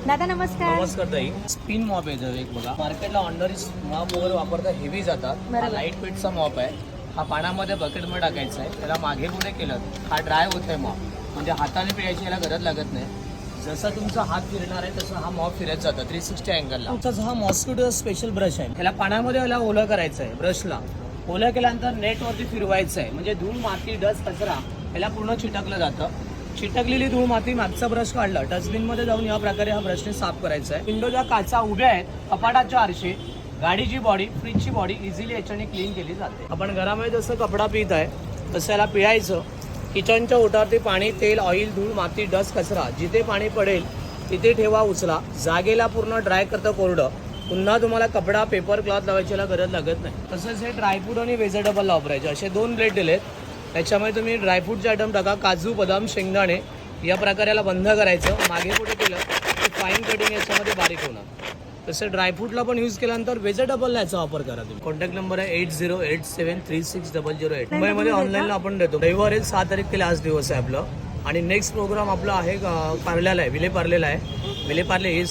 दादा नमस्कार. नमस्कार ताई. स्पिन मॉप आहे एक बघा, मार्केटला ऑर्डनरी मॉप वगैरे वापरता हेवी जातात. हा लाईट वेटचा मॉप आहे. हा पाण्यामध्ये बकेटमध्ये टाकायचा आहे. त्याला मागे पुढे केलं हा ड्राय होत आहे मॉप, म्हणजे हाताने पिळायची याला गरज लागत नाही. जसा तुमचा हात फिरणार आहे तसा हा मॉप फिरत जातो 360 अँगलला. तुमचा हा मॉस्किटो स्पेशल ब्रश आहे. याला पाण्यामध्ये याला ओलं करायचं आहे. ब्रशला ओलं केल्यानंतर नेटवरती फिरवायचं आहे, म्हणजे धूळ माती डस्ट कचरा याला पूर्ण चिटकलं जातं. चिटकलेली धूळ माती मागचा ब्रश काढला डस्टबिनमध्ये जाऊन या प्रकारे हा ब्रशने साफ करायचा आहे. विंडोच्या काचा उभ्या आहेत, कपाटाच्या आरशे, गाडीची बॉडी, फ्रीजची बॉडी इझिली याच्याने क्लीन केली जाते. आपण घरामध्ये जसं कपडा पित आहे तसं याला पिळायचं. किचनच्या ओटावरती पाणी, तेल, ऑइल, धूळ माती डस्ट कचरा जिथे पाणी पडेल तिथे ठेवा उचला. जागेला पूर्ण ड्राय करतं कोरडं. पुन्हा तुम्हाला कपडा पेपर क्लॉथ लावायची गरज लागत नाही. तसंच हे ड्रायफ्रूट आणि व्हेजिटेबल वापरायचे. असे 2 प्लेट दिलेत. त्याच्यामध्ये तुम्ही ड्रायफ्रूटचे आयटम टाका, काजू, बदाम, शेंगदाणे या प्रकारे याला बंद करायचं. मागे पुढे केलं तर फाईन कटिंग याच्यामध्ये बारीक होणार. तसं ड्रायफ्रूटला पण यूज केल्यानंतर व्हेजिटेबलला याचा वापर करा तुम्ही. कॉन्टॅक्ट नंबर आहे 8087360008. मुंबईमध्ये ऑनलाईनला आपण देतो. रविवारी 6 तारीख आज दिवस आहे आपलं. आणि नेक्स्ट प्रोग्राम आपला आहे पार्ल्याला आहे, विलेपार्लेला आहे. विलेपार्ले ईस्ट